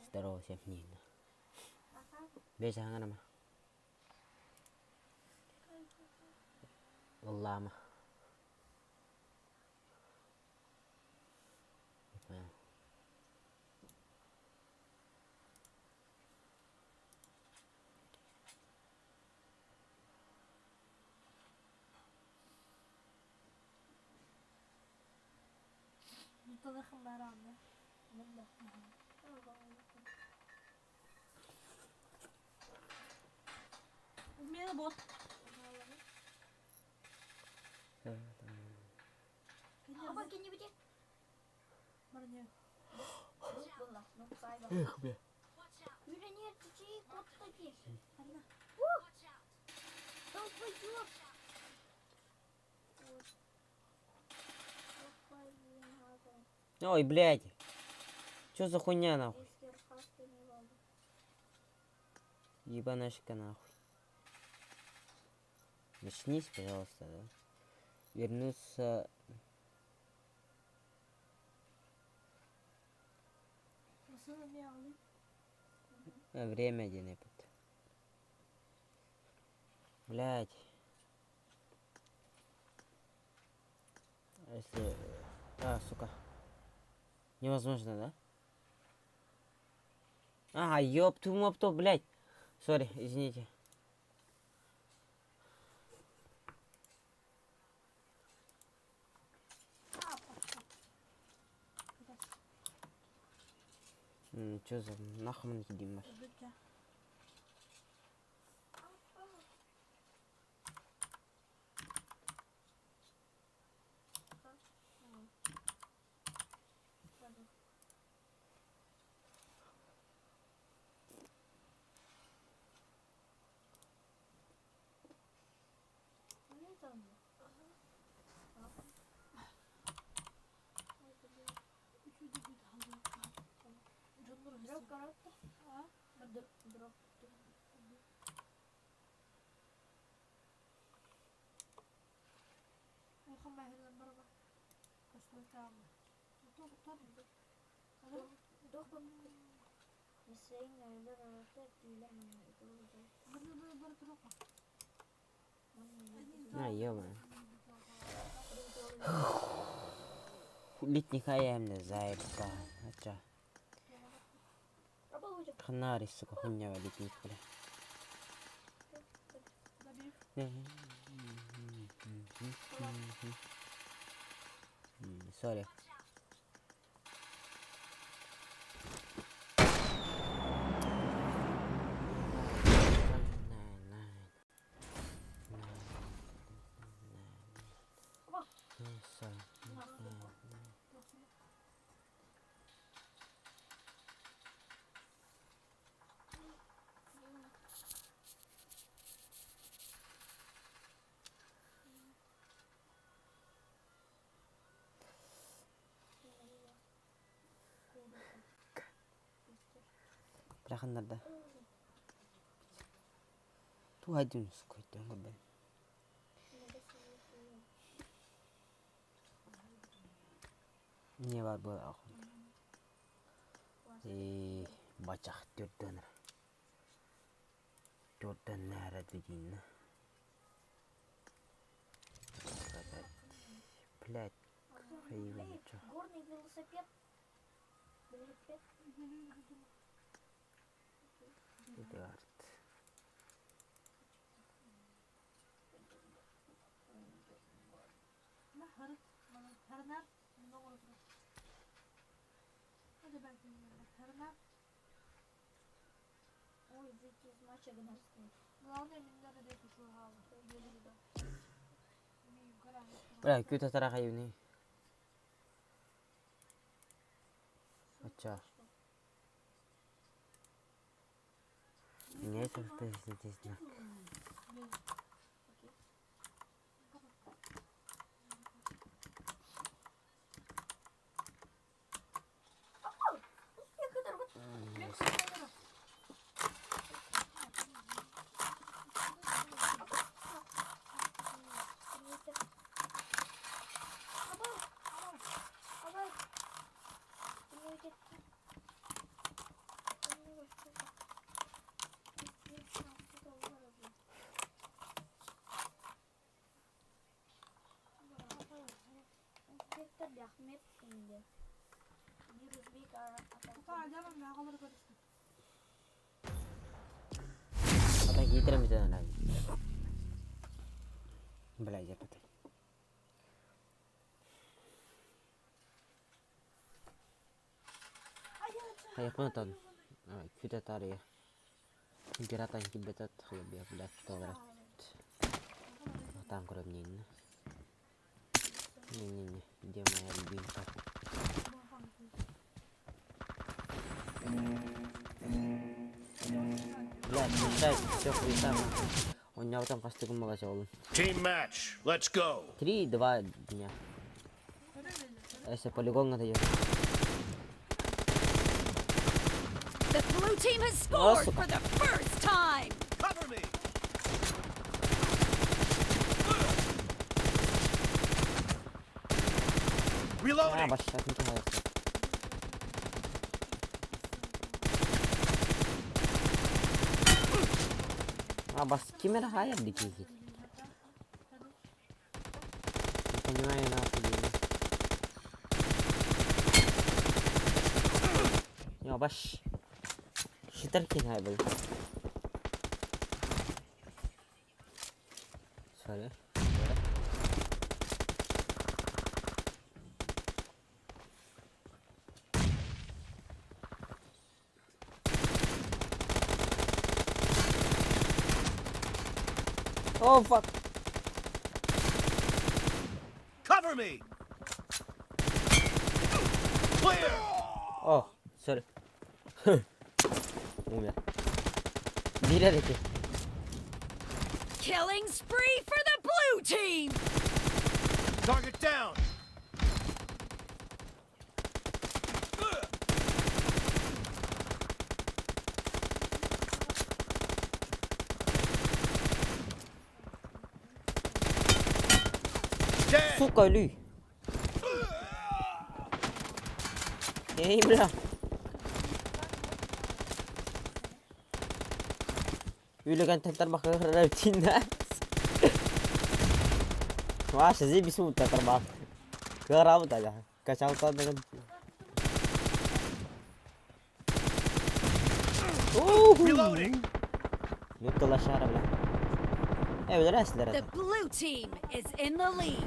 Здорово всем не. Бежа аңанама. Уллама. Mutlaka kameramda. Merhaba bot. Apa kini budi? Barnya. Bunlar, nuk sayda. Be. Yürü niye çiçeği kottaki? Hadi. Толпа идет. Ой, блядь. Чё за хуйня нахуй? Ебанашка нахуй. Начнись, пожалуйста, да? Вернуться. Время где-нибудь. Блядь. Если... сука. Невозможно, да? А, ёпту-мопту, блядь. Сори, извините. Чё за нахуй мне Димаш? Дроп коробка. Дроп. Welkom bij hele barba. Kastelijkamer. Toch. Doch Mesin nerede rahatta bilemem. Dur terus. А, ё-моё. Литник аямда заебка. Ача. Ханари, сука, хуйня литник, бля. Сори. Бляхандарда. Ту один сколько бы. Не var bu akım. Bacak dörtten. Dörtten nerede dediğin? Блядь. Горный велосипед. Эдуард. Harnar. Hadi ben Harnar. Ой, выйти из матча гномский. Главное, мне надо дать еще гал. Бля, kötü tarafa yuni. Ача. Не это здесь знак. Iya. Virus Bika atau Kok jalan nggak kalau udah pada Patay kita lang bisa na lagi. Belajar patay. Hayat mo na ton. Kita tari ya. Pirata yung kibetat. Kaya biya bilat tawrat. Matang ko rin yun. Yun. Hindi mo binta. Блядь, мешать, все хуета. Он меня там пасты магазин. Team match, let's go. 3-2 дня. Если полигон надо ехать. The blue team has scored сука. for the first time. Cover me. Reloading. Баш, как ничего не бас, кимера хайер дикий. Не понимаю, нахуй. Баш. Шитарки хай был. Sorry. Oh fuck. Cover me. Clear. Oh, sorry. Умер. Диля реки. Killing spree for the blue team. Target down. Dead. Сука, Лю. Эй, бля. Юлиган теrbang ke Argentina. Wah, sih bisa terbang ke Raut aja. Kacau kau dengan. Reloading. Betul lah syarab lah. Bener The saudara. blue team is in the lead.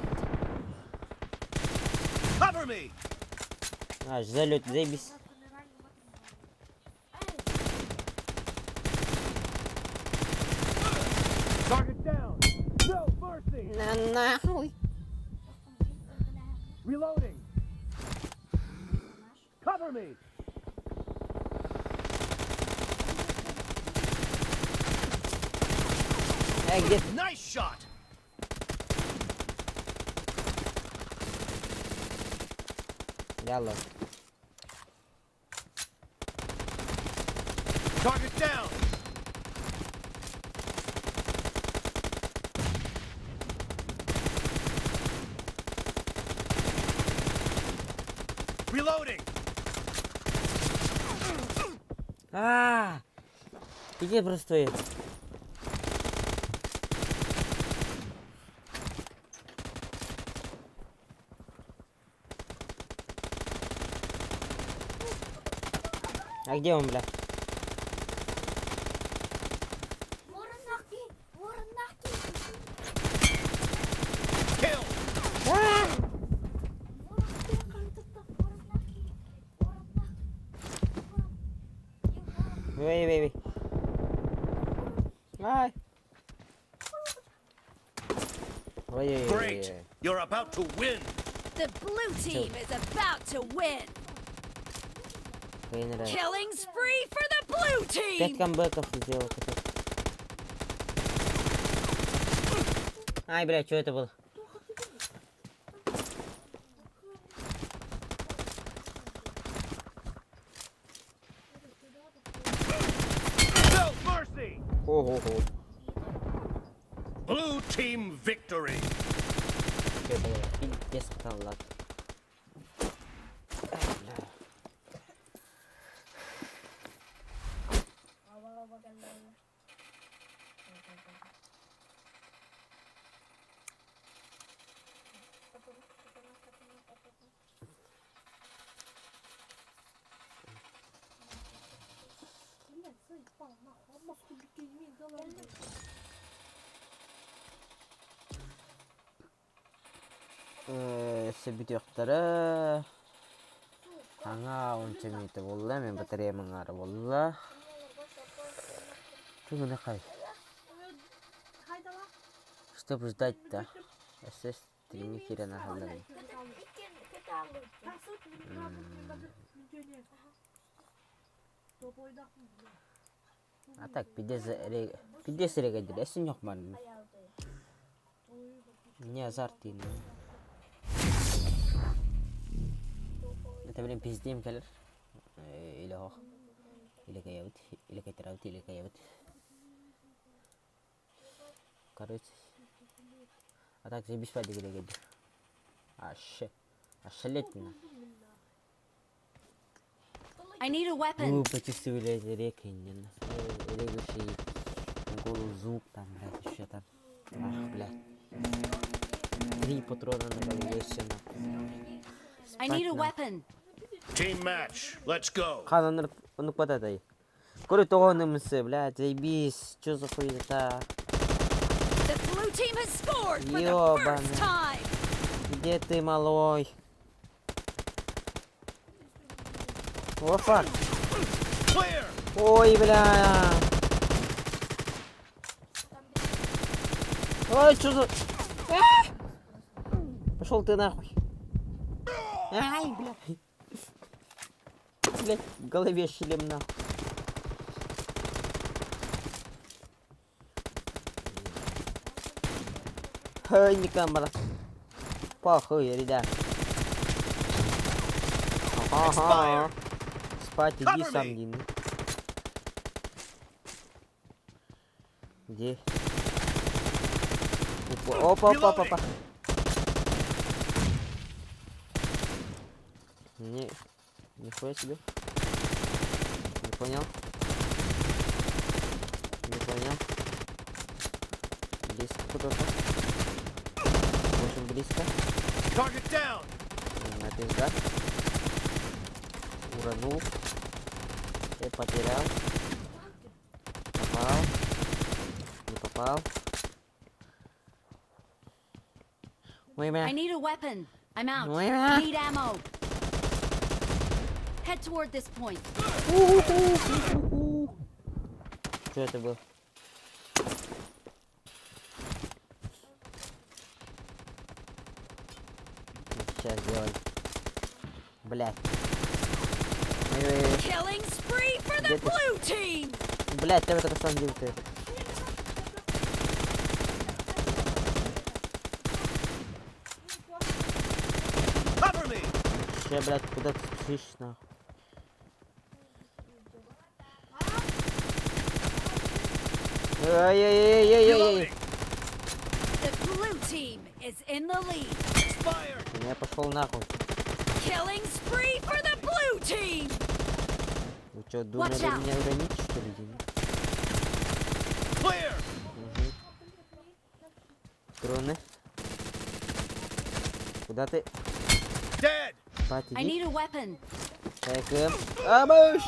Cover me. Залет, заебись. Target down. No mercy. Нахуй. Reloading. Cover me. Где? Nice shot. Ялла. Target down. Reloading. Где простое? А где он, бля? Kill. Wait. Ai. Wait. Great. You're about to win. The blue team is about to win. Killing spree for the blue 5 team. камбэков сделал. Ай, бля, что это было? No mercy. Ого-го. Blue team victory. Что это было? Пиздец, лад. Sebitiyoqtara аңа онча метр болла, мен батареямын ары болла. Түгіне қай. Хайдала. Чтоб ждать, да. СС стримикері нахалдарын. Kötü aldım. Топ ойдақ мı? А так, пидес регадир, эсін жоқ барын. Не азарт дейін. Это, блин, пиздеем келер. Или хоқ. Или каябыт, или кайтарабыт, или каябыт. Короче. А так, заебись пади регадир. Ашалет меня. I need a weapon. Почувствовали рекинен. Регуши. Голый звук там, блядь, еще там. Ах, блядь. 3 патрона на голове еще на. I need a weapon. Team match. Let's go. Хан, он куда дай? Куры тогонымсы, блядь, заебись. Чё за хуета? The blue team has scored for the Ёбаный. first time. Где ты, малой? О, фак. Clear. Ой, бля. Ой, чё за... Пошел ты нахуй. Ай, бля. Блядь, в голове шлем нахуй. Ой, не камера. Похуй, ребят. Ага. Спать, иди сам, Дин. Где? Опа. Нихуя себе. Не понял. Близко куда-то. Очень близко. Target down. На пизда. Уронул. И потерял. Попал. Не попал. Ой, бля. I need a weapon. I'm out. Ой, бля. Need ammo. Head toward this point. Что это было? Сейчас сделаем. Блядь. Ой. Killing spree for the Где ты? blue team. Блядь, ты это сам делал ты. Cover me. Че, блядь, куда ты спешишь, нахуй? Ай-яй-яй-яй-яй-яй. Reloading. The blue team is in the lead. Expired. Я пошел нахуй. Killing spree for the blue team. Вы что, думали Watch out. меня уронить, что ли, Дим? Clear. Кроны. Куда ты? Dead. Спать, I иди. need a weapon. Так, Абуш!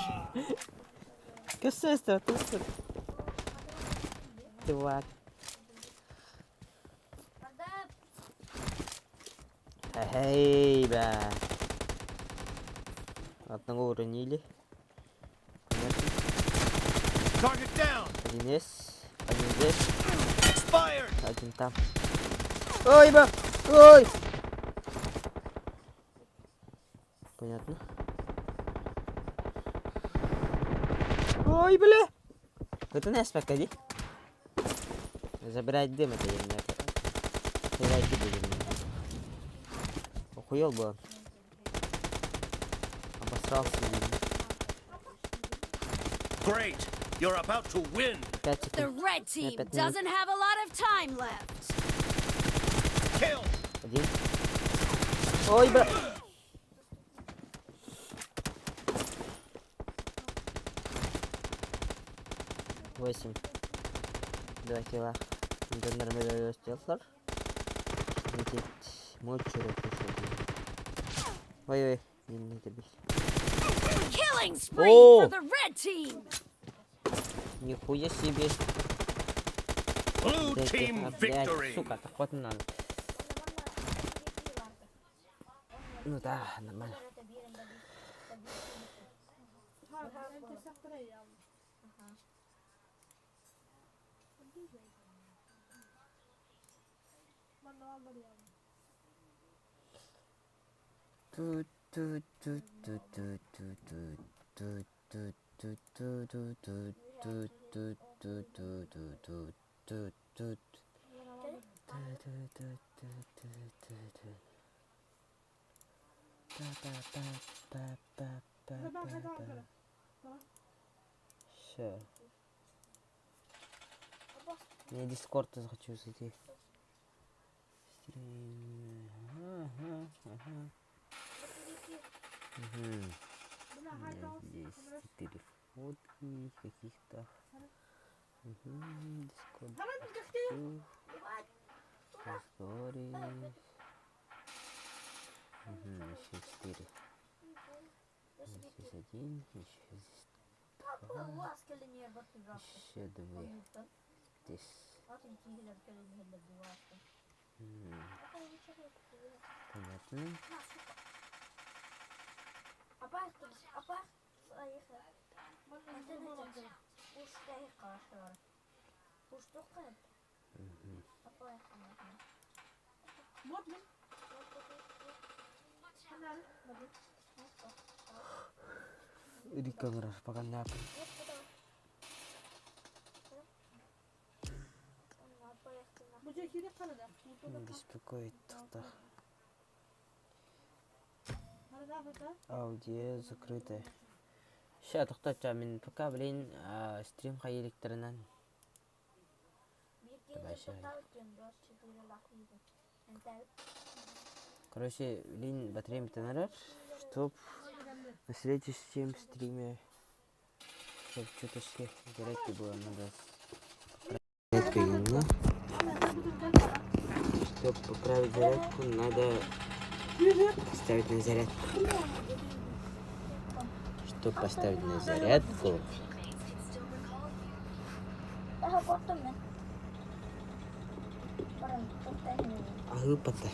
Кассеста, тут. Тварь. Эй, бля. Одного уронили. Target down. Один здесь, один здесь, Expired. один там. Ой, бля! Ой! Понятно. Ой, бля! Это не спокойно. Забирать дым, это я не забирать дым. Охуел бы он. Обосрался. Great. You're about to win. 5 The секунд. red team Опять минут. doesn't have a lot of time left. Kill. Один. Ой, бля! Восемь. 2 кило. Это нормально сделал. Мой чурок пришел. Ой-ой, не тебе. Killing spree Oh. for the red team. Нихуя себе. Blue team Блядь, victory. сука, так вот надо. Ну да, нормально. Ha, en sak ko na yan. Manual mo yan. Тут, тут, тут, тут, тут, тут, тут, тут, тут, тут, тут, тут, тут, тут, тут, тут, тут, тут, тут. Ща. Я Дискорд захочу зайти. Стрим. Ага, ага. Угу. Здесь 4 фотки каких-то. Угу. Дискорд. Stories. Угу, еще 4. Здесь 1, еще здесь 2, еще 2. Здесь. Понятно. Bot mo. Ini kamera pakai apa? Böcek yine karada. Беспокоит тогда. Karada fıta. Аудио закрытая. Ща тоқтатча мен пока блин стрим электронан. Короче, блин, батарея тонарар, чтоб на следующем стриме чтоб что-то зарядки было, надо зарядку именно. Чтоб поправить зарядку, надо поставить на зарядку. Чтоб поставить на зарядку, выпата.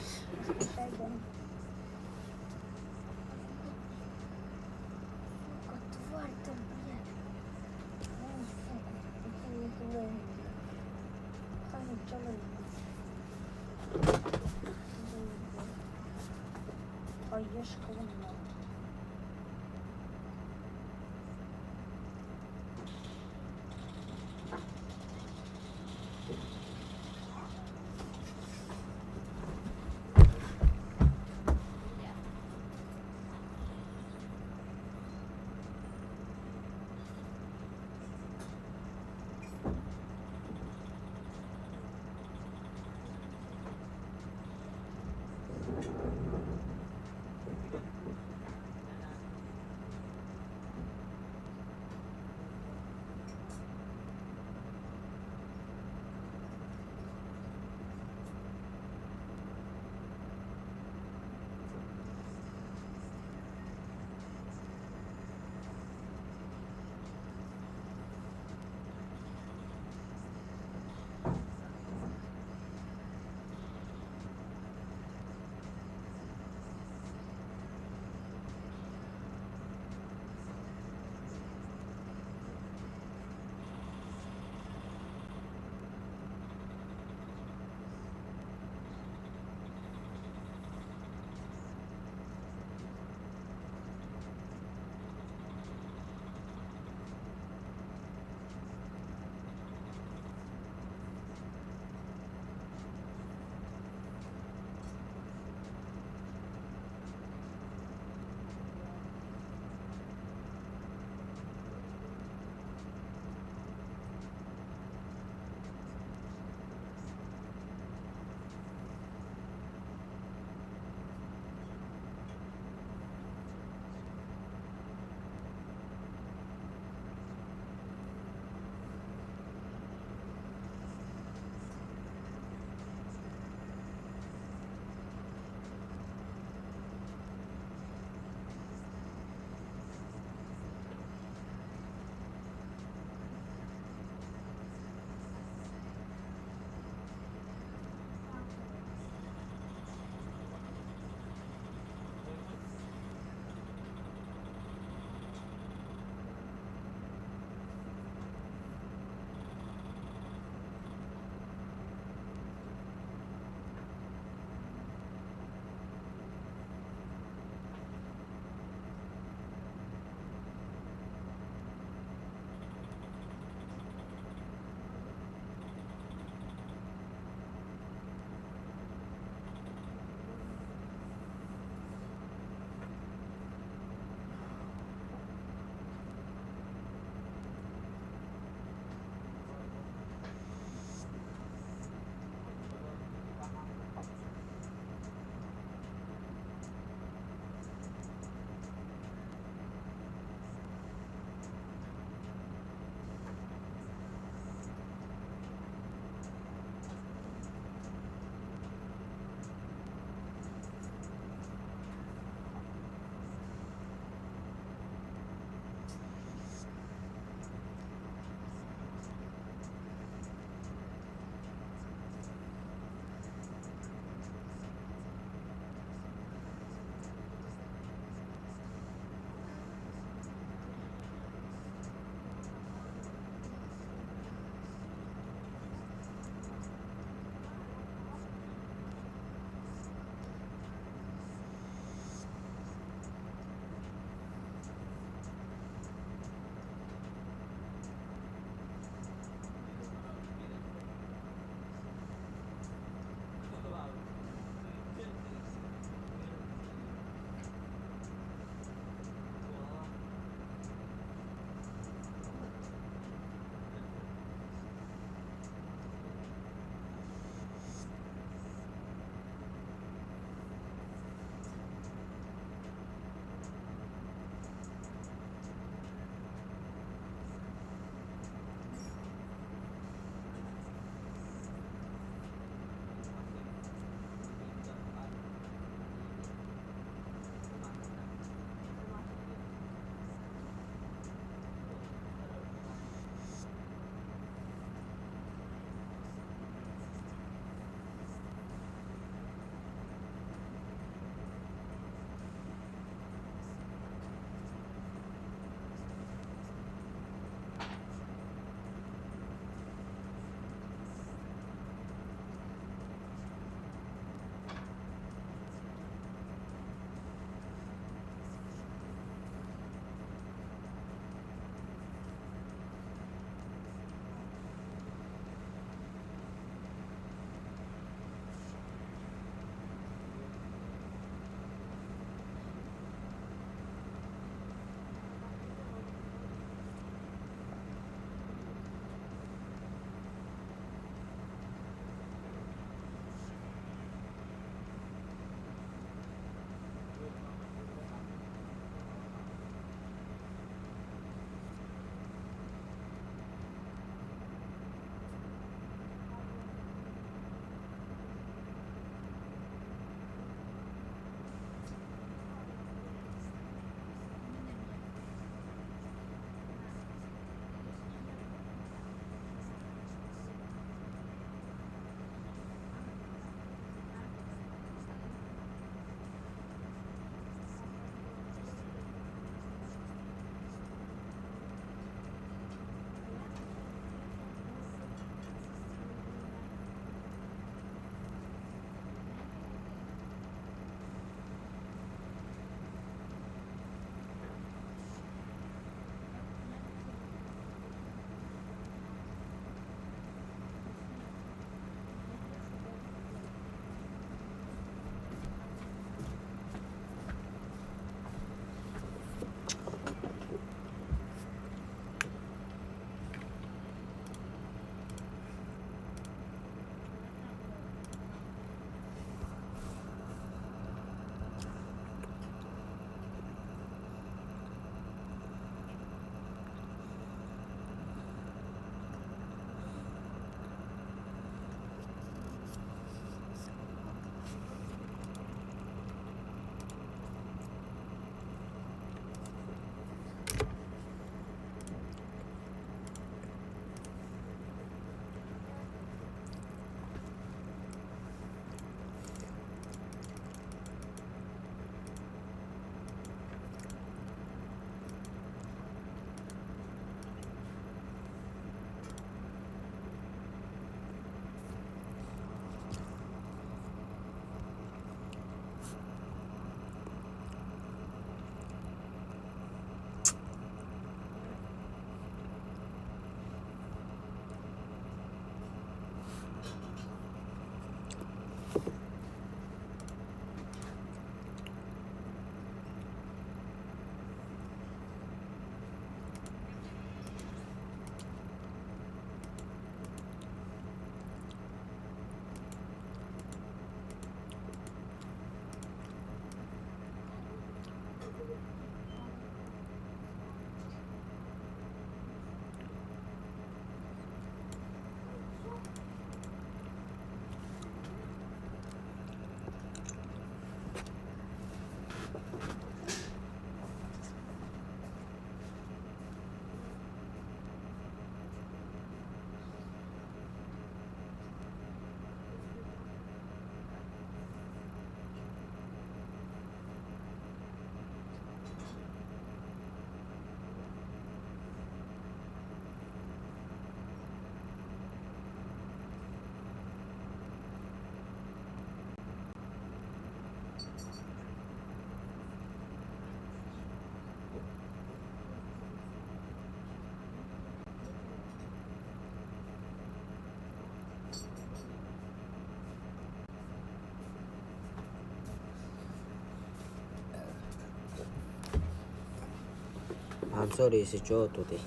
сори, если что, тут и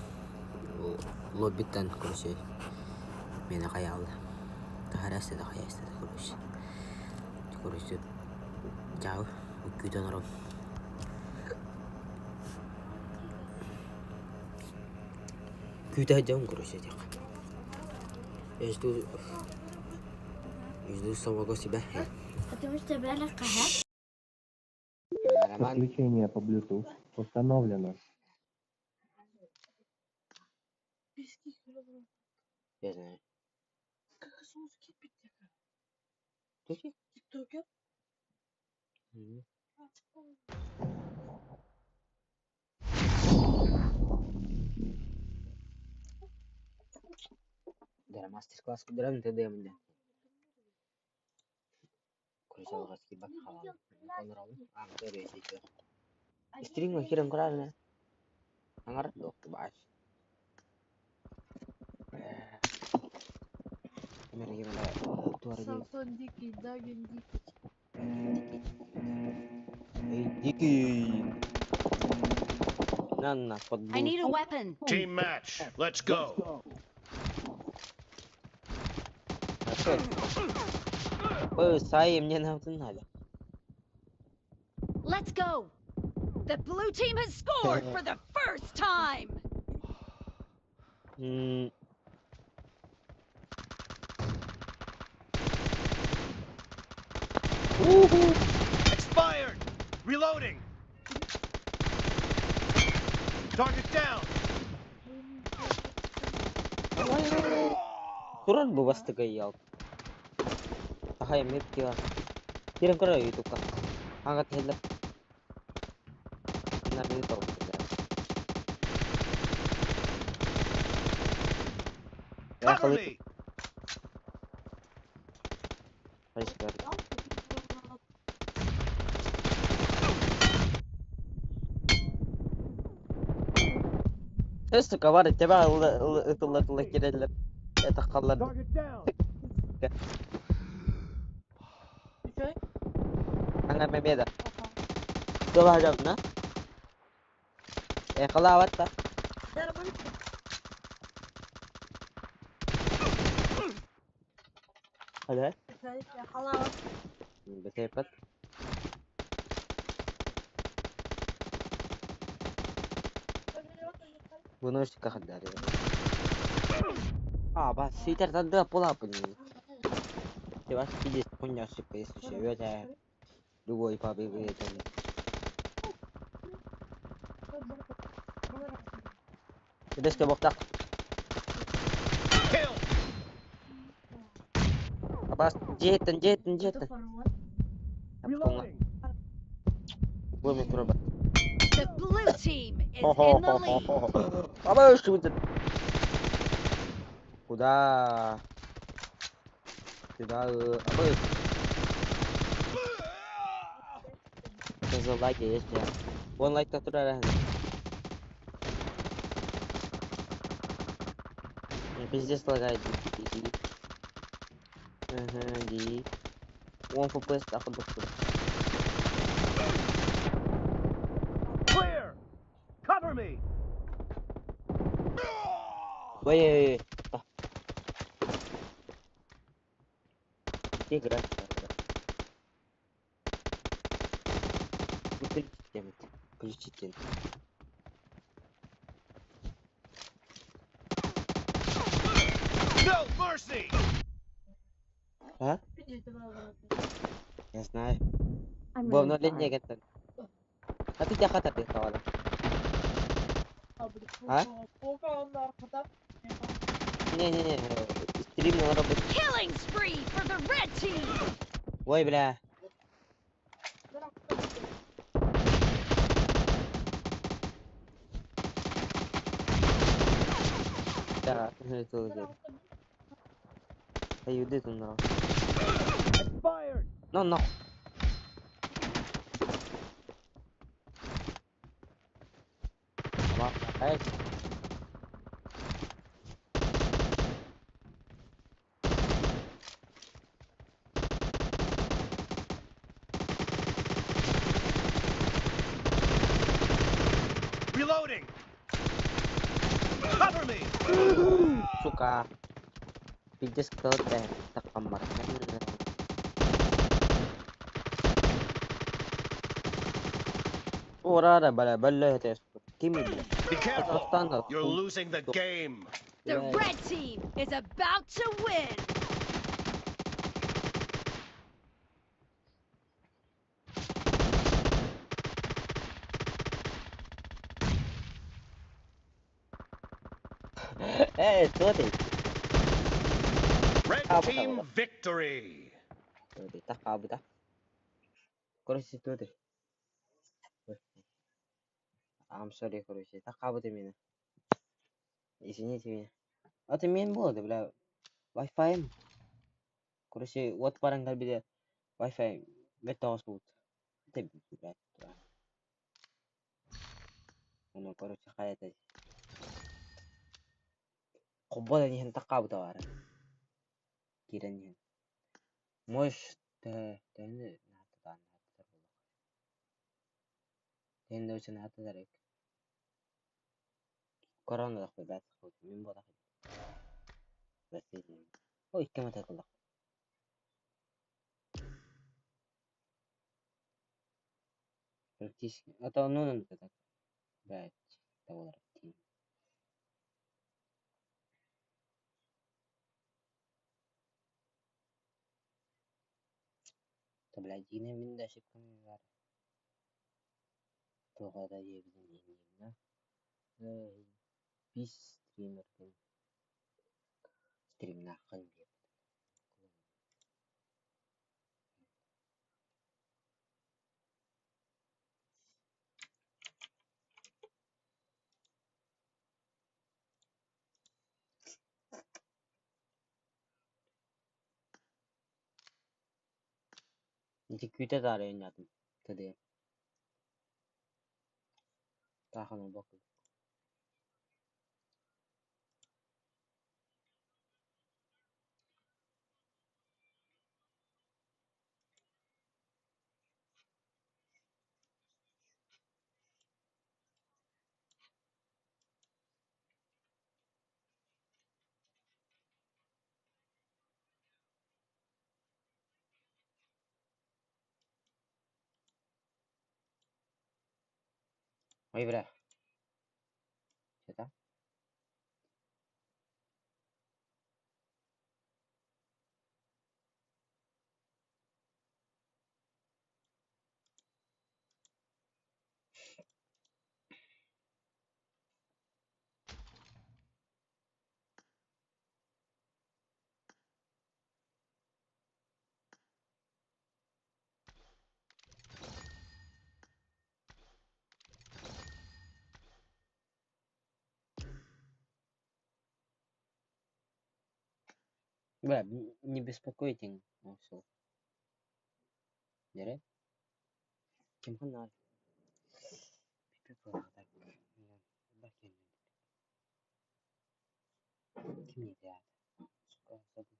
лоббиттен, короче, мені қаялды. Тағар әстеді, қая әстеді, короче. Короче, жау, күйден ұрым. Күйден жауын, короче, дек. Я жду самого себя. А ты можешь тебя легкая? Роман, Подключение по Bluetooth установлено. я знаю. Туки? Мгм. Дара мастер-класс кудырам тедемде. Короче, алға скибак халам. Конрол. Амтори сече. Стринг хирам кралне. Аңар доқты баш. Мерге мына туары дейм. Самсон дикий, Дагин дикий. Дикий. На, I футбол. need a weapon. Team match. Let's go. Сай, мне надо. Let's go. The blue team has scored for the first time. Expired. Reloading. Target down. Туран bu bastı gayal. Aha map dia. Kirim karo YouTube ka. Hangat helap. Na dito. Ya Cover kali. me. Respect. Тест ковар тебя это киделер. Это халлар. Target down. Hangat memeda. Coba hadap na. Kalawat ta. Ada? يا حلاوة. Betepat. Bunu işte kadar ya. Bak siter tanda pola pun. Coba sih punya space sih ya. Dua ipa bebe itu. Udah coba tak. Kill. Apa jetan. Reloading. Gue mau coba. The blue team is in the lead. Apa sih itu? Udah. Apa itu? There's a like it, yeah. One like tak turun. Пиздец лагает di one for plus aku dokter. Clear. Cover me. Wait. Dia gerak. Включите. No mercy. А? Я знаю. В обновлении готов. А ты тебя ты сказала? А? Не. Стрим на работе. Killing spree for the red team. Ой, бля. Да, это уже. Hey, you did now. Expired. No. Hey. Reloading. ka video scout tak kamar kan. Ora da bala bala tes kimi Be careful! standard You're losing the game! The Yeah. red team is about to win. Sorry. Red Ah, team betul. victory! Sorry, tak kabut ah. Kursi itu deh. I'm sorry kursi. Tak kabut ini. Isinya sih. Atau main board bela wifi. Kursi what parang kali dia wifi betul sebut. Tapi betul. Ano kursi kaya tadi. Kumpul ni hentak kabut awaran. Kira ni. Mosh teh ni nata tan. Tendo chen nata tarik. Corona dah bebat. Main board dah. Betul. Oh ikan mata kolak. Praktis atau non tetap. Baik. Tahu arti. Tabelajine min da ship kan var. To gada yebizin yemna. Bis streamer kan. Stream na kan diye. Inti küte tare yatum. Tade. Tahan bakul. Oi bra. Kita. Бля, не беспокойте. Все. Яре? Ким ханар? Пипе так. Бакин. Ким не дят. Сука, забыл.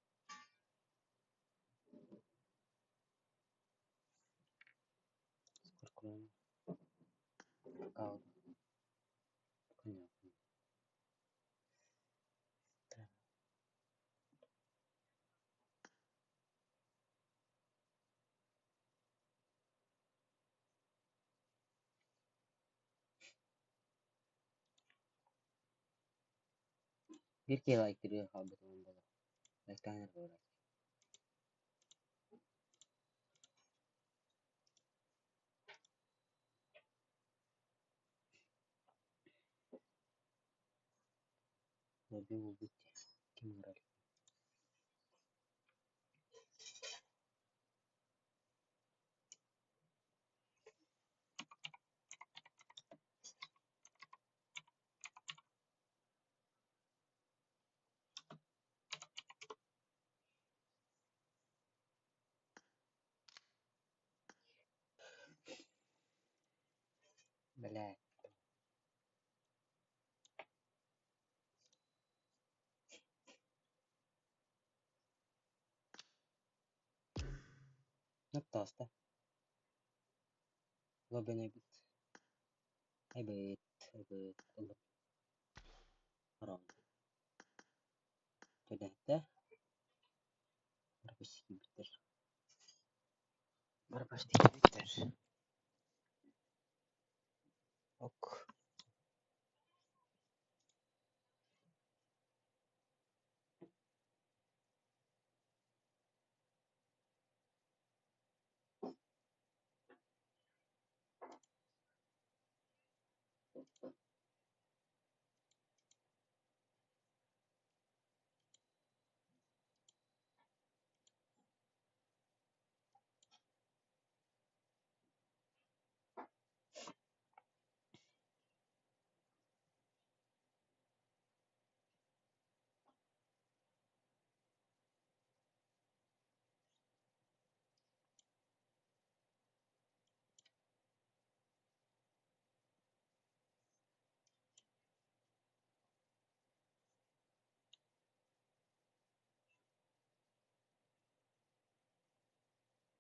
Сколько? Кау. Коня. Bir kere like diyor abi bunun bana. Like tane böyle. Ne bu bitti. Kim var? Bela. Nattasta. Lobben bit. Evet. Evet. Allah. Haram. Да? Барбастики биттер. Барбастики биттер. Ок.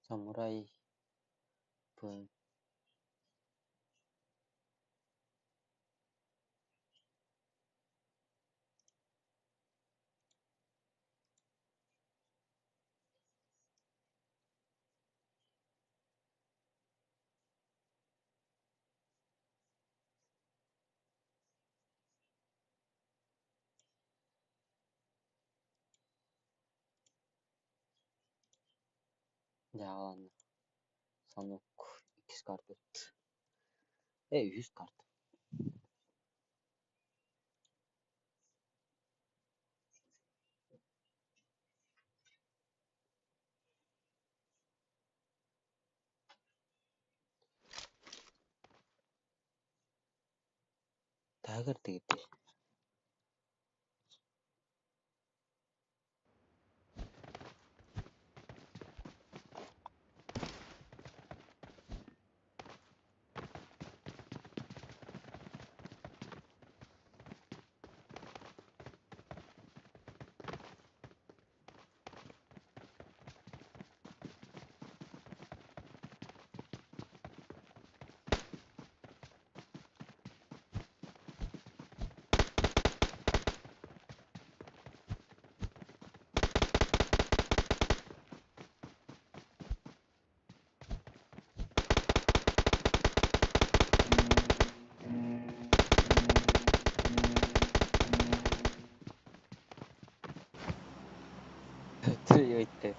Самурай. Пын. Ja, ладно. Станок. X карты. 100 карт. Тагыр тегити. Тrio itse.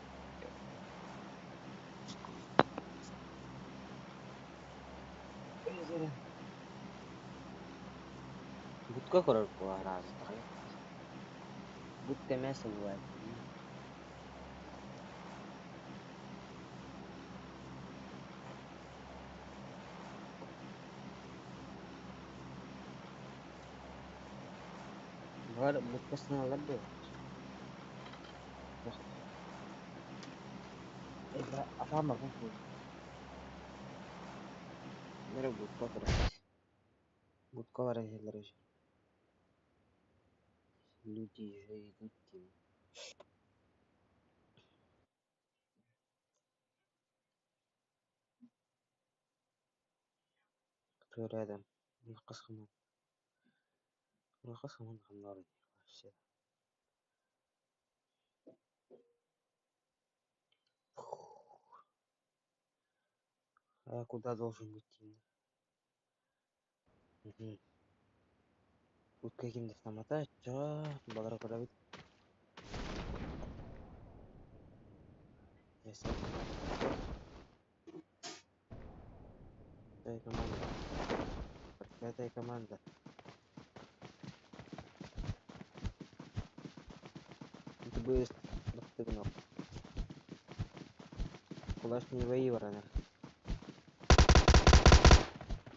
Будка корор по раза тагы. Будка мясо бывает. Бар будкасын алар да. Апам бар бұл. Нere будка корор. Будка бар ежелер ежел. Люди идут тем. Кто рядом? Кысқымын. Кысқымын қамдар. Вообще. А куда должен идти? Будка кимді стамата? Жа, балара көрабит. Яса. Дай команда. Проклятая команда. Ты быстро. Быстро. Кулаш не вои варана.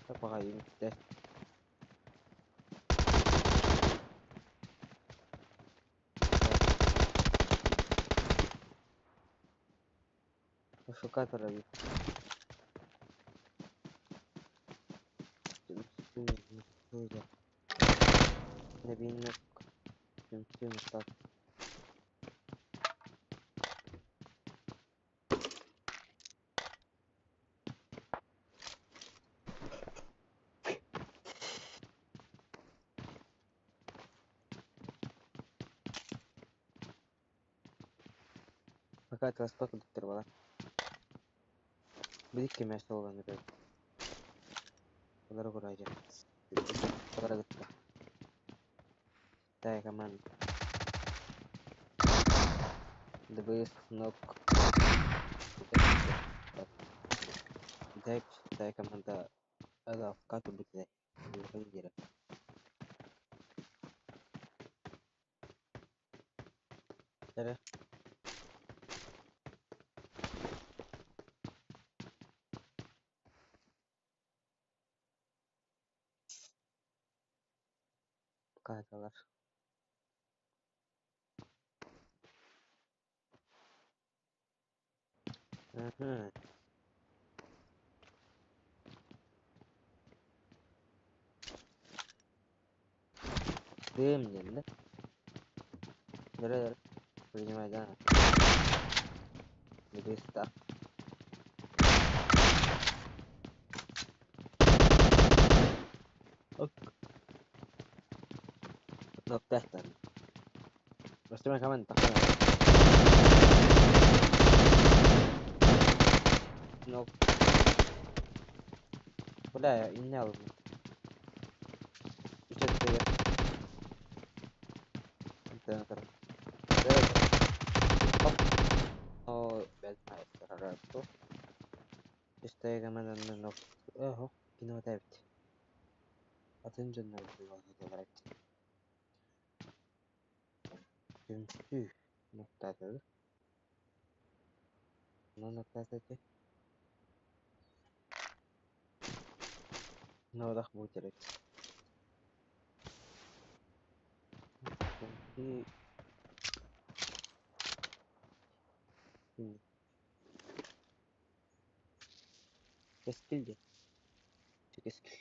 Так пока юнитте. ФК тараби. Набинок. Тем так. Какая transport доктор Birikki meşte olanı böyle. Bunları kuracağım. Bunlara gıtta. Так, команда. ДБС ног. Так, команда. Ага, в кату быть дай. Лидера. Tere. Kankalar. Hı. Değmeyeceğim de. Nereye? Принимай, да. Либеста. Ok. No, testan. Rastime kamenta. No. Kula ya, inni alın. Bir şey tutuyor. Bir tane taraf. Evet. Hop. O, ben maestro rato. İşte hemen no. Oho. Kino David. Atınca ne olarak. Çünkü noktada. No noktada ki. No da bu direkt. Çünkü keskildi. Keskil.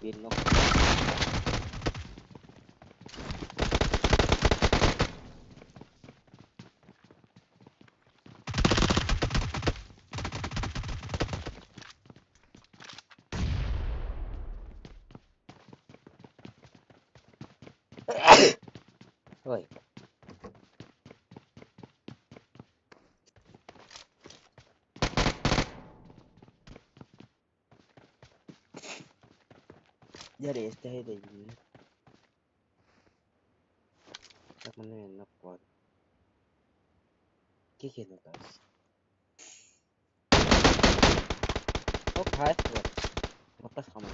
Bir nokta. Ой. Nereye istihade edeyim? Так мене на вклад. Скільки не дасть? Оп, гайство. Ота сама.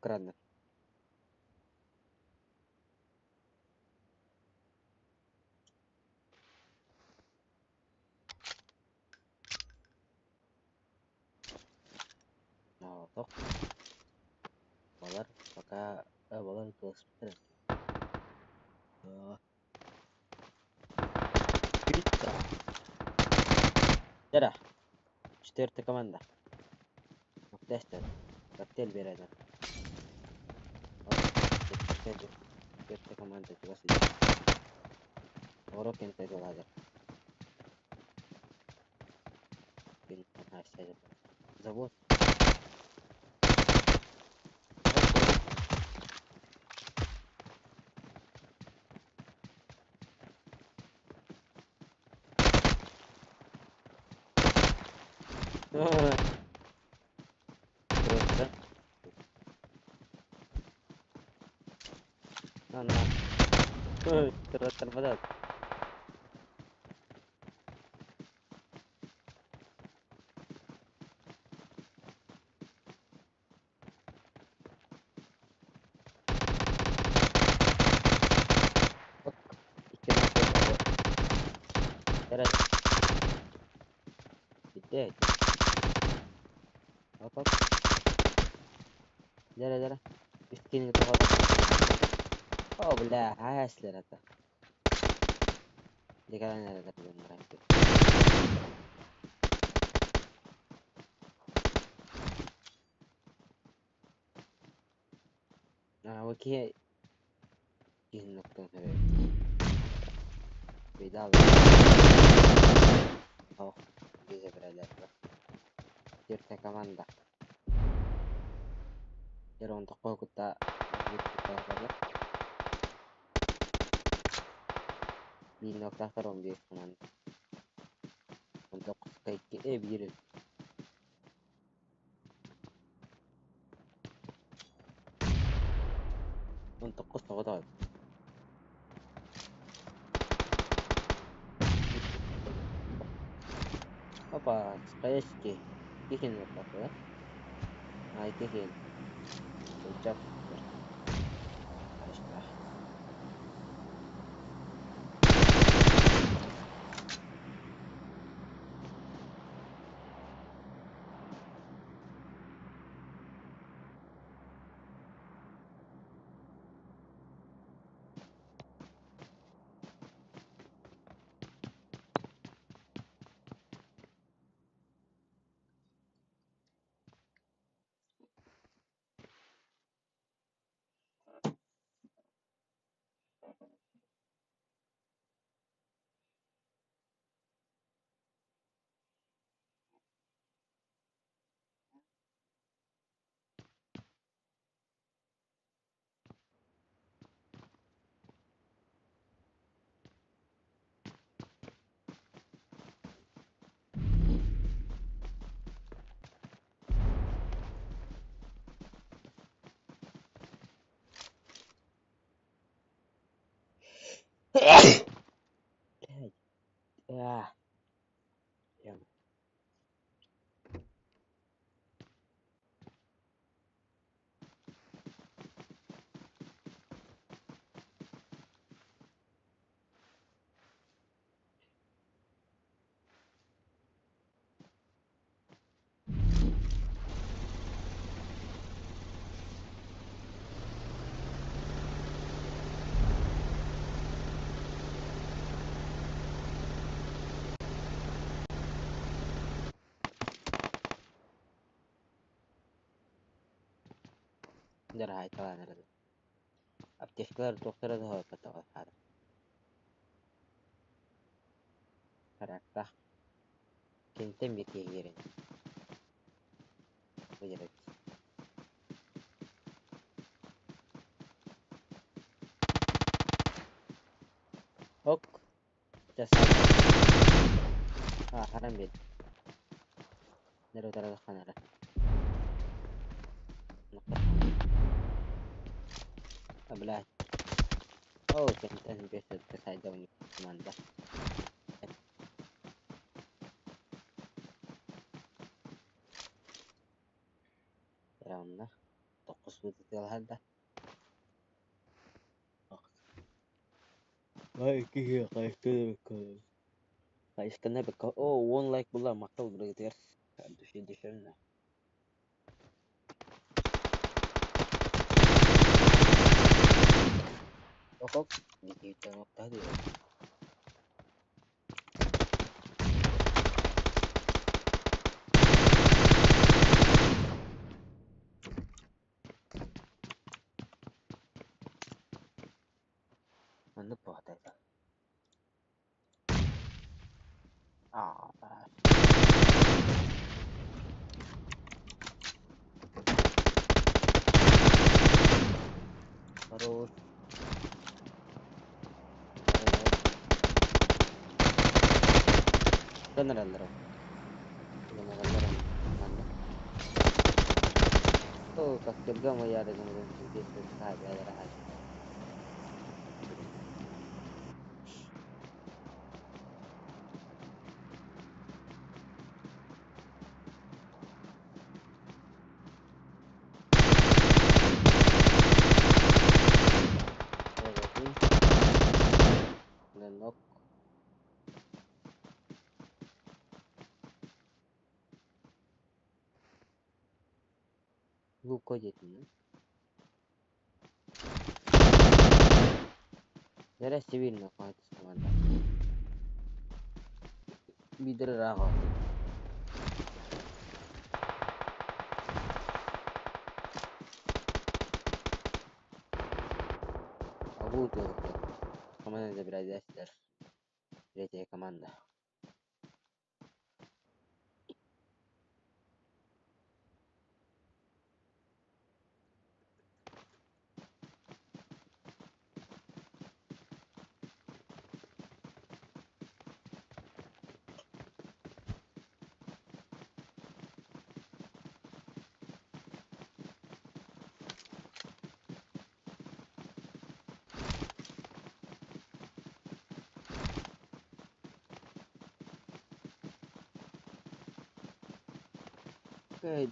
Крадне. No, toch. Balar, пока... Balar кылышып Критика. Жара. Четвертая команда. Тестер. Коктейль береді. Четвертая команда. Чего сидит? Урок кенте ладер. Ага, сядет. Завод. Ana. Terbatas. Beres. Bitti. Hop. Jara. Üstünü kapat. Oh belah, hasler ata. Dikalan ada belum ngerti. Nah, oke. Kihin nokta sabe. Beda. Oh, bisa berada. Cerita kamanda. Jara untuk kau kita apa? Di nokta terong di kaman. Untuk kayak biru. Untuk kos tahu. Apa? Kayak sih. Kihin nokta ya. Nah, kihin. Ucap. Ya, yang جرى هاي طبعا هذا أبتشكر دكتور هذا هو بتوع هذا كراكتا كنتم بتيجيرين وجرت هوك جسد حرام بيد نرو ترى دخلنا له نقطة أبلاه أو كنتم بيسد تساعدوني كمان ده تراونا تقص بتطير هذا هاي كي قايس كنا بك أو وون لايك بالله مقطع بريتير دشي دشنا هوك دي نقطة هذه من نبغى هذا terus general mana oh kakek gama ya ada kemudian bisa sahaja ada rahat Kojetin. Зараз цивильно хватит команда. Бидер рага. Абуту. Команда забирать Дастер. Третья команда. Окей.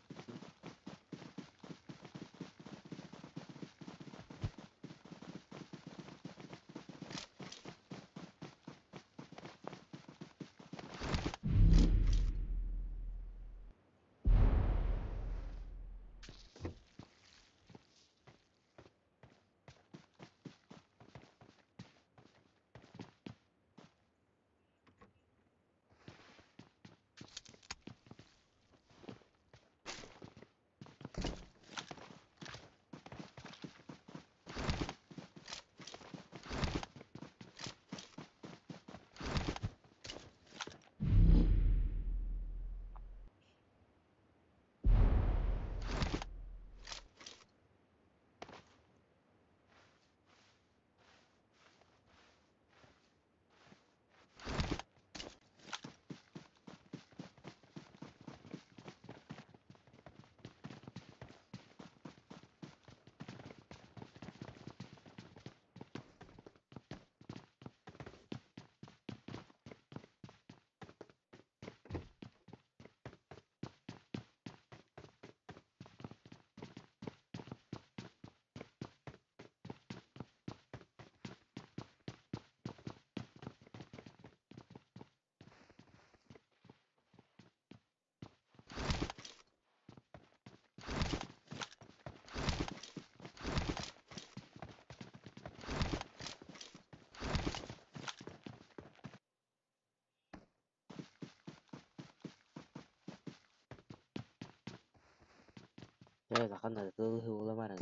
Saya akan ada tuh hula mana.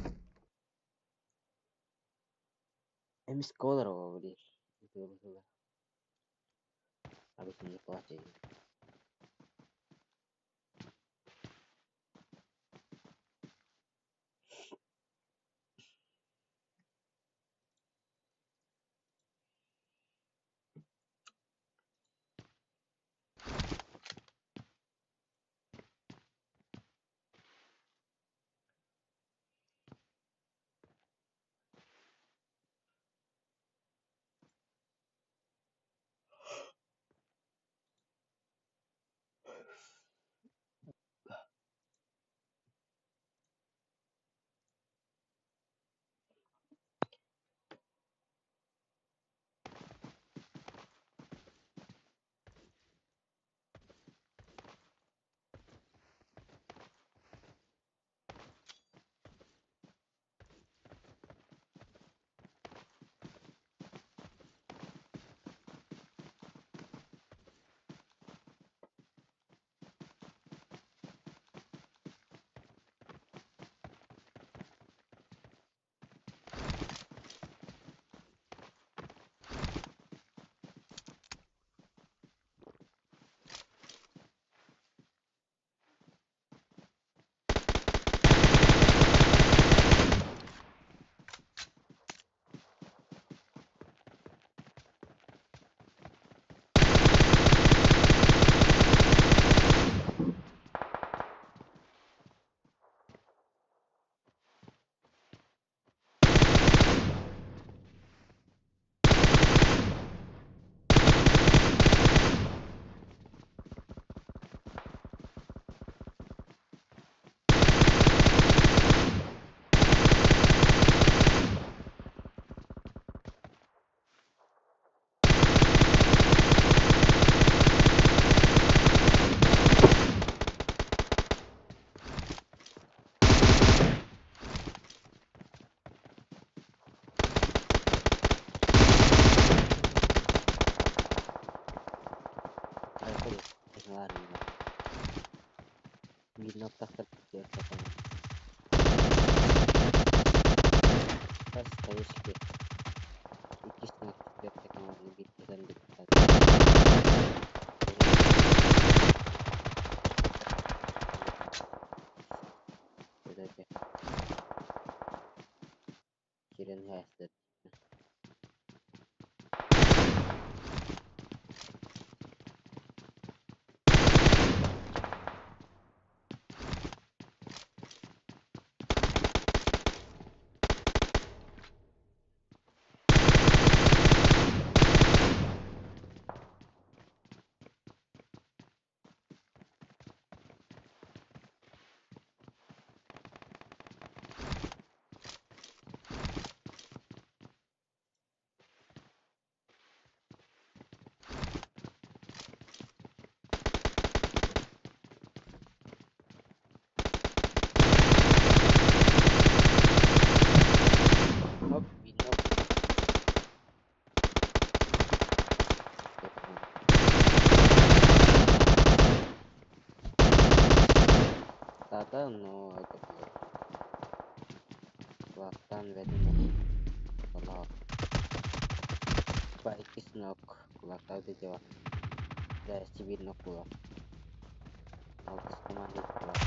Scholar apa dia? Itu betul. Habis ini kelas aja. стоишки. İki sınav çıkacak zamanını bitirden de Böylece Kirin hayatı. Hop, bilmem. Tata no это было. Kulaktan verdim. Valla. Pak iki nok. Kulakta udah jawab. Dari bir nok kulak. Altis komando kulak.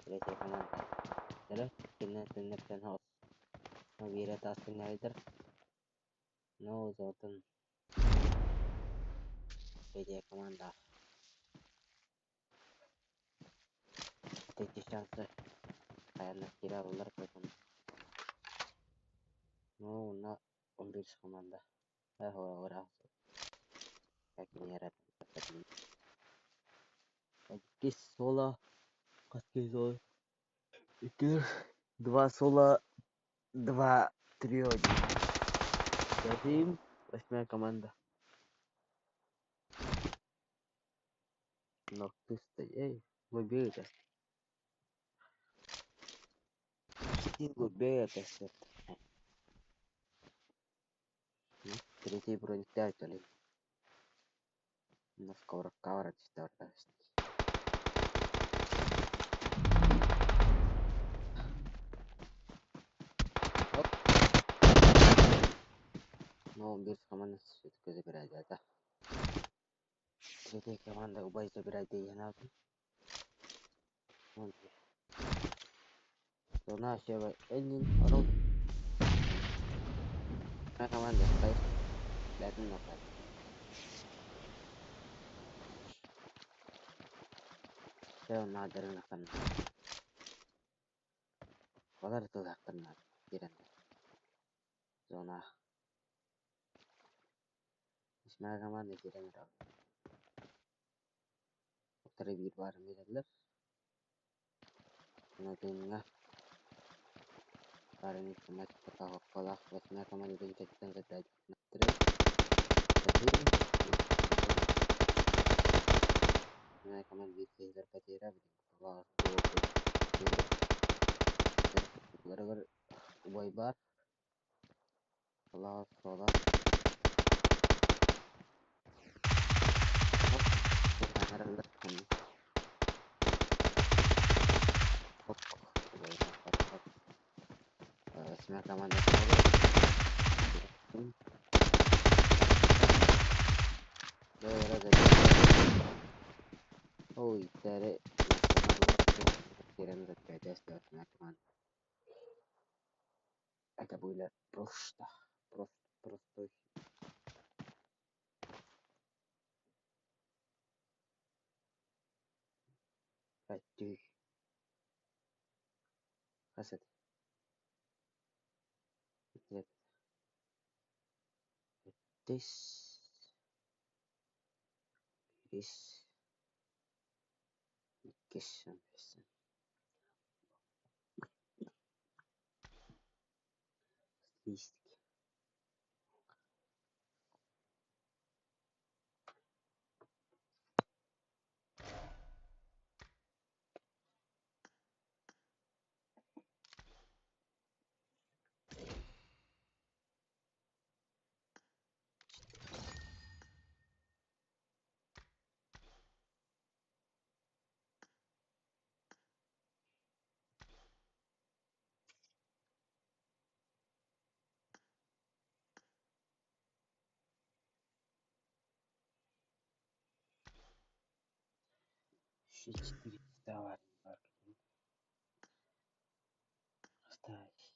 Dari komando. Terus kena tenep dan host. No vira taskin naider. No zaten. Dari komando. Ateşi şansı. Kayanak kira ular kazan. No na 11 komando. Ora. Какие yaratın. Один соло. Какие золо. Итер. Два соло. Два трио. Затем 8 команда. Но ты стояй. Глубее. Почти глубее это. Третий бронь 5 или. Но скоро кавра 4. Оп. Но без команды все-таки забирать это. Третья команда убой забирать и я Зона сева Энин Род. На команда стоит. Летом напад. Все надо на канал. Валар туда канал. Кирен. Зона. Исмая команда кирен род. Второй бит var mıydılar? Notengah. Karena itu match pertama kalah. Wasmaya komanda dan kita terjadi. Terus. Wasmaya komanda bir kez berpatera. Kalah. Gara-gara ubay bar. Kalah. Sola. Kamera kami. Wasmaya komanda. Oh, itere. Kiran terjadi Wasmaya komanda. Это было просто. Просто. Пойти. Хасад. Нет. This is vacation. Статистики. Еще 4 вставать. Осталось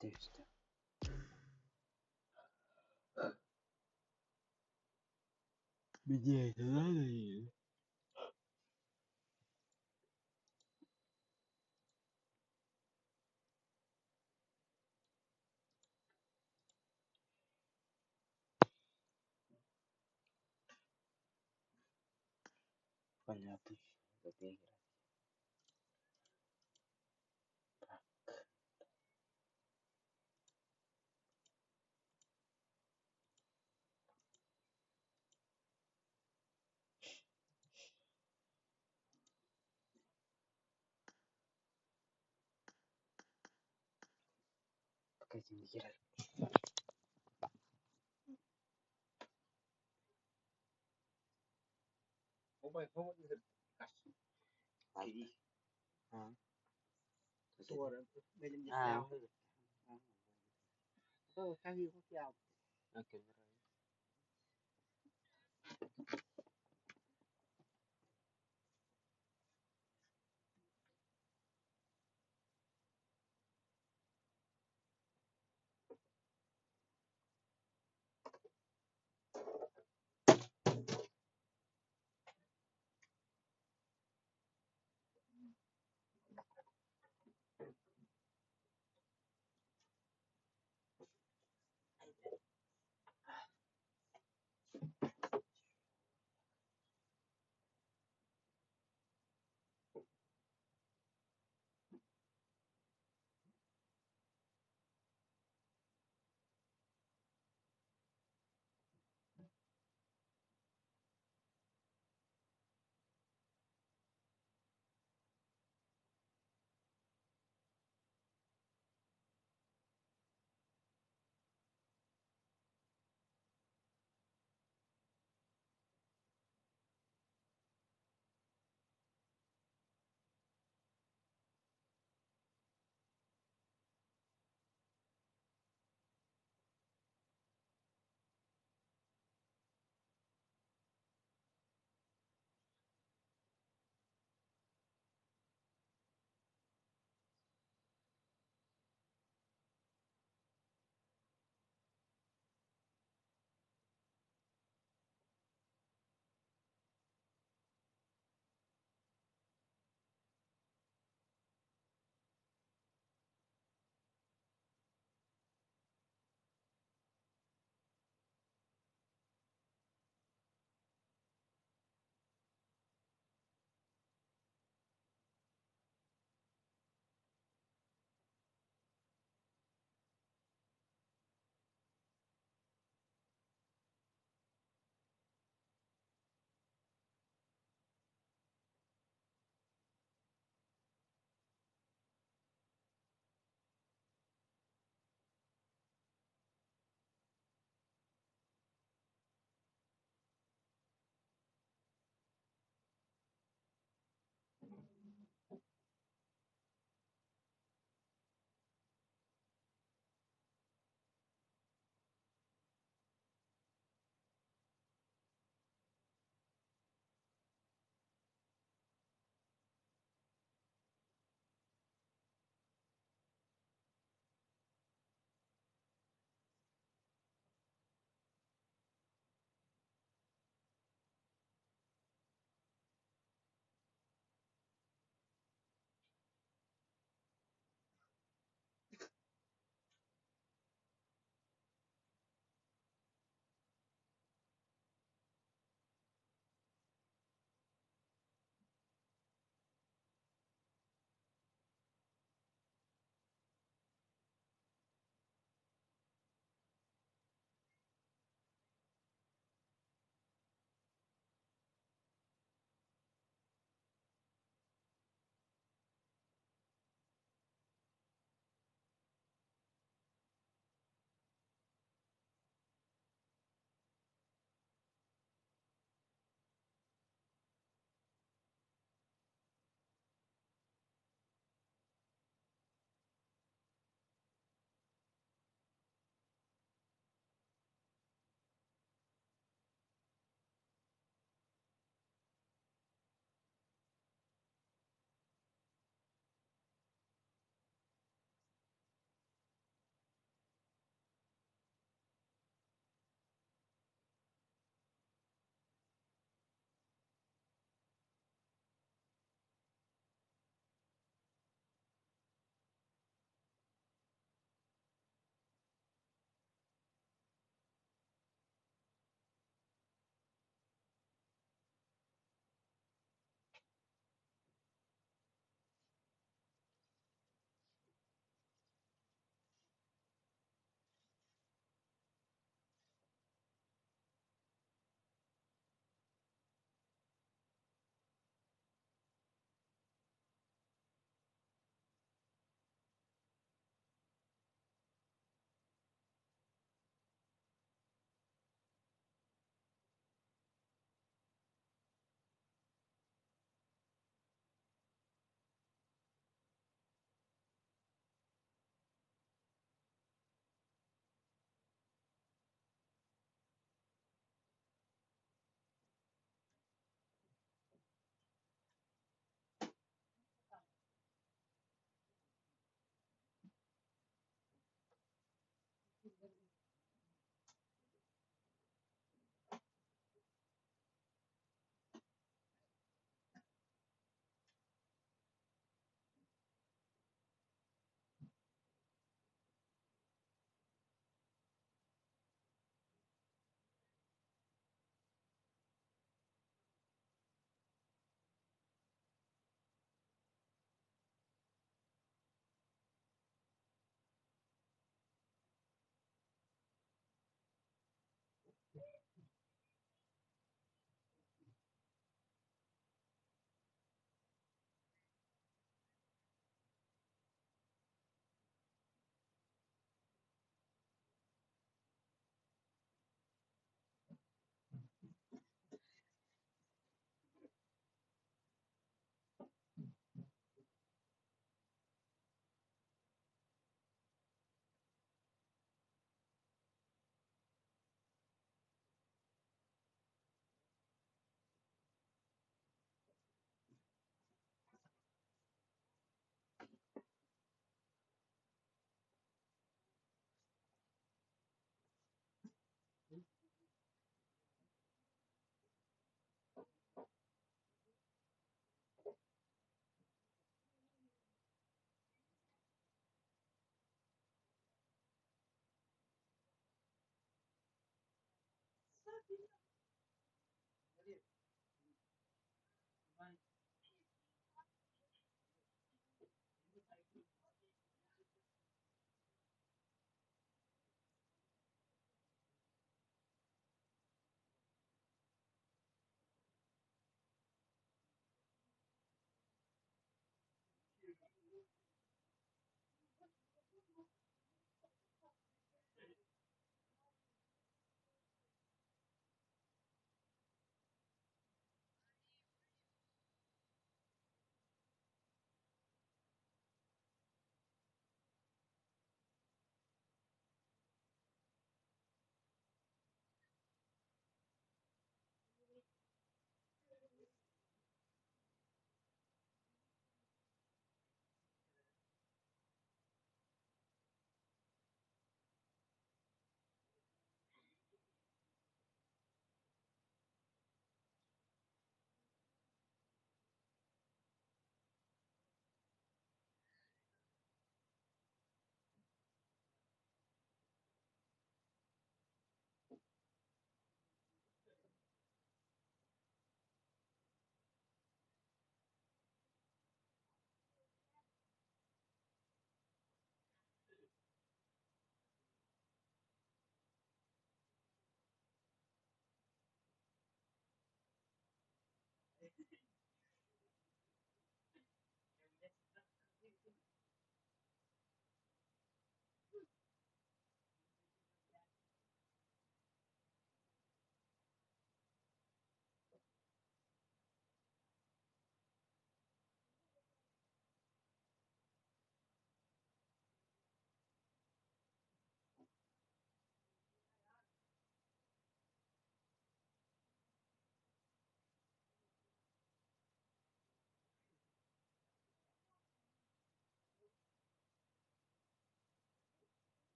300. Мне это надо или? Понятно. Забегай. Погоди, нахера. А. À. Ok.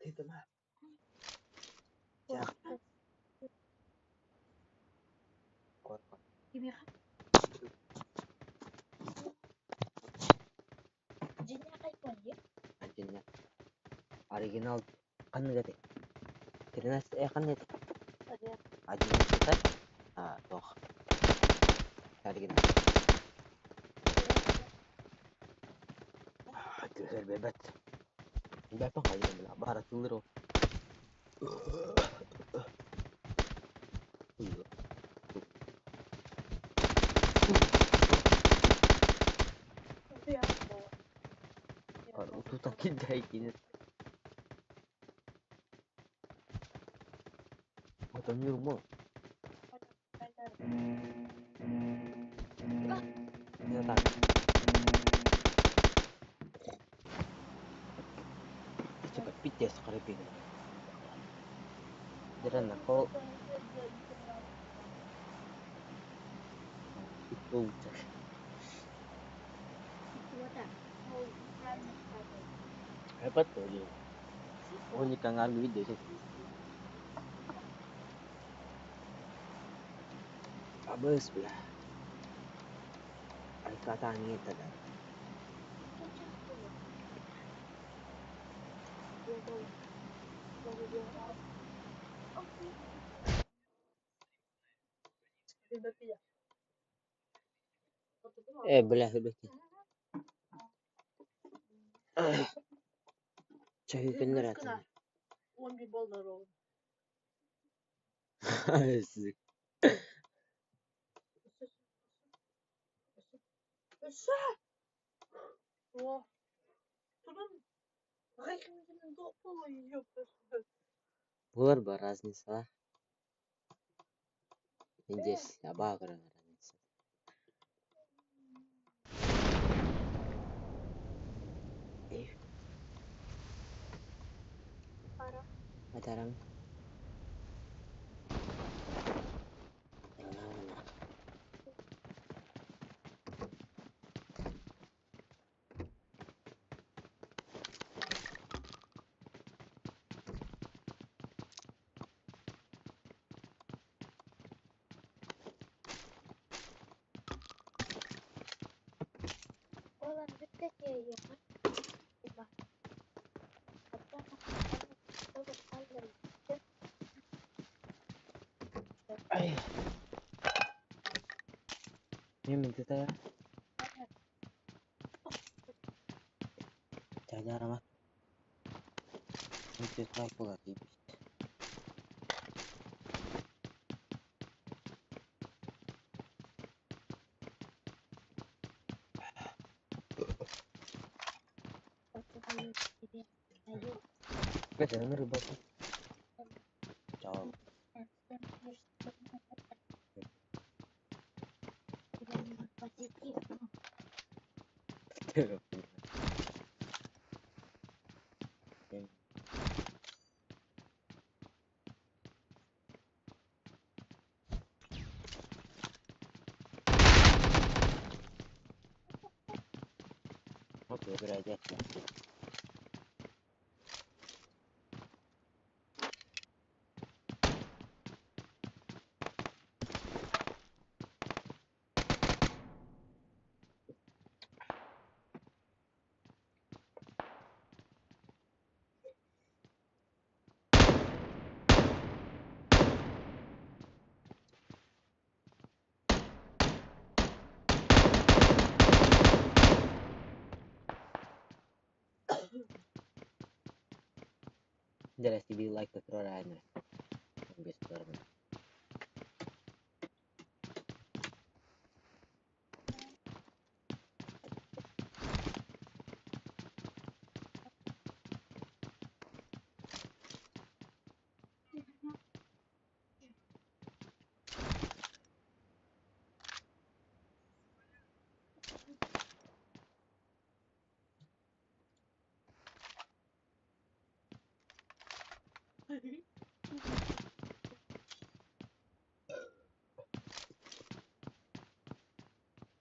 Itu mah. Jak. Kuat. Kimi ka? Jinnya kay Konye? Anjingnya. Original kan gak teh. Kira kan itu. Ada. Anjing kita. Ah, toh. Original. Aduh, bebet. Berapa kali bilang barat dulu. Iya. Tapi ako. Kalau utuh tak kita gini. Motor nyuruh. Ternyata. Cepat pites sekali pilih. Jalan aku itu Itu wata. Oh, ini prime natin. hebat tuh dia. Oh ini kang ngambil video sih. Abis belah. Ay katangit tada. Kecap dulu. Dua bawah. Bawah. Oke. Berarti ya. Belah udah. Cahaya bener atan. Uang di boulder road. Asik. Besar. Wah. Turun. Rekam dengan GoPro iya besar. Bular baras nih salah. Injes ya ba kadang Parah. Matarang. Oh lanjut deh ya ya kan. Coba. Apa kita bakal lanjut. Ay. Ini minta saya. Jajar mah. Itu aku lagi. Ayo. Gak denger bos. Ciao. Positif. Oke, derajat. Jelas di like ke kerana. Habis karena.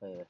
Oh iya.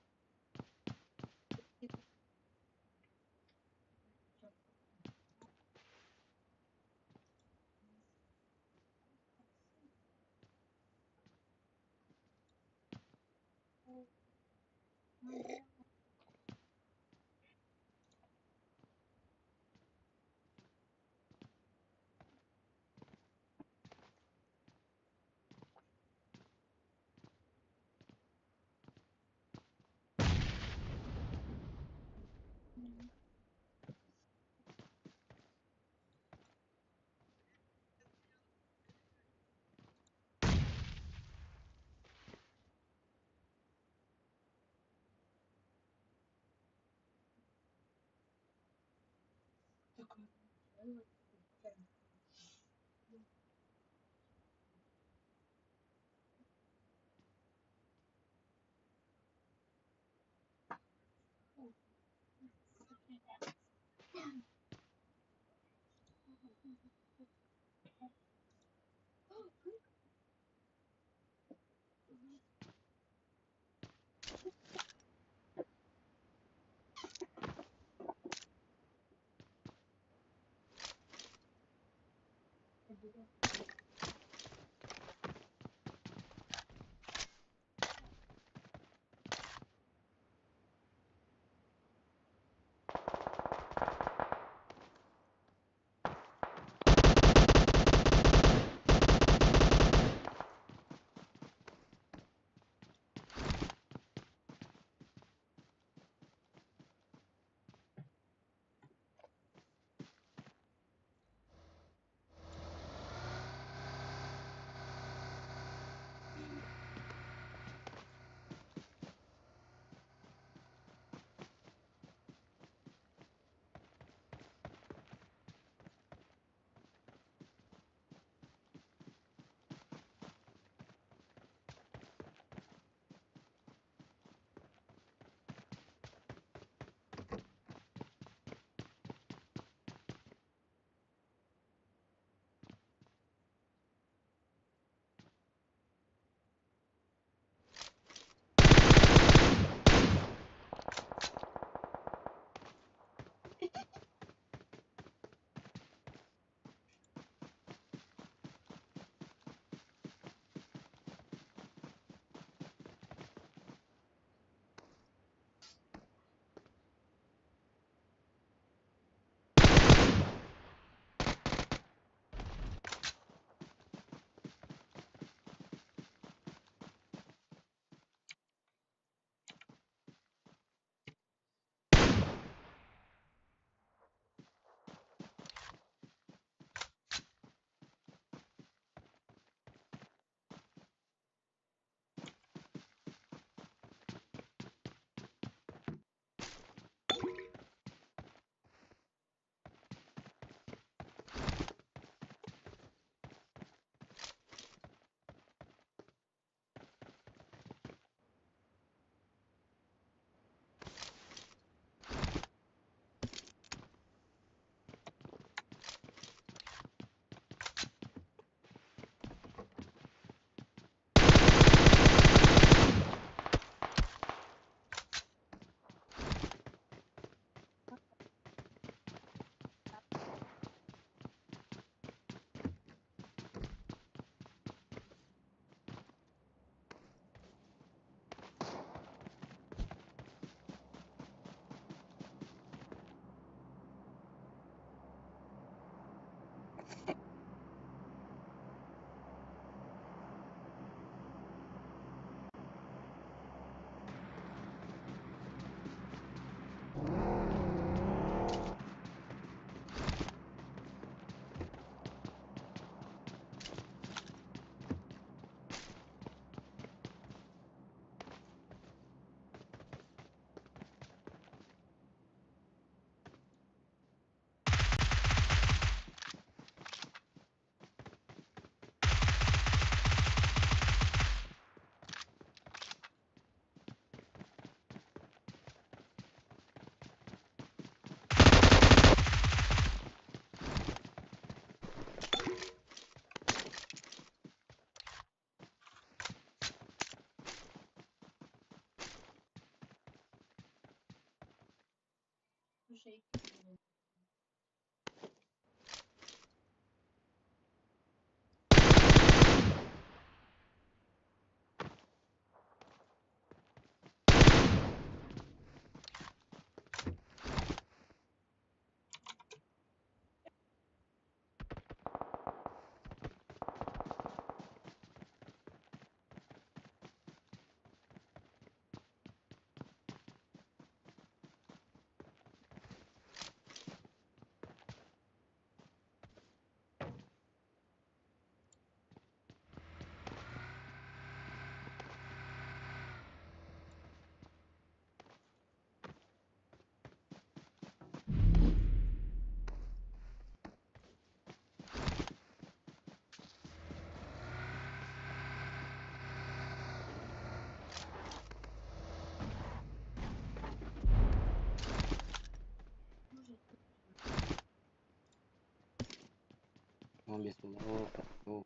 Он без меня. О, о.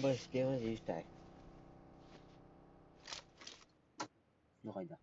Быстро сделай так. Ну кайда.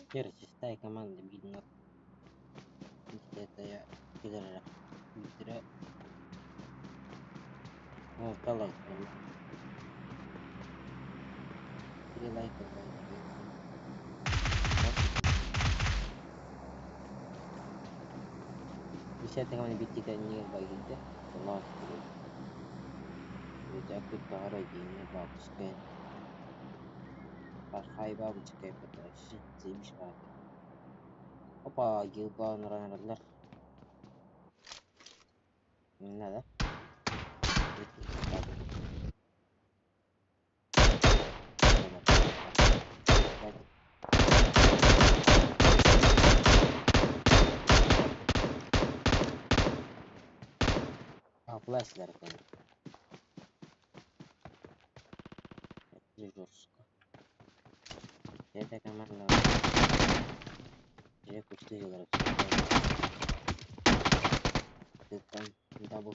Persi stai comando bingo. Это я кидера. Кидера. Ну, коллайк. Перелайк. Bisa tengah ni biti kan ni bagi kita. Allah. Jadi aku tahu ini bagus kan. Farhay bagus kan betul. Zeymiş var. Hoppa yılban oranlar. Ne de? Пластер kan. Жестко. Это команда. Я кусты играю. Ты там дабл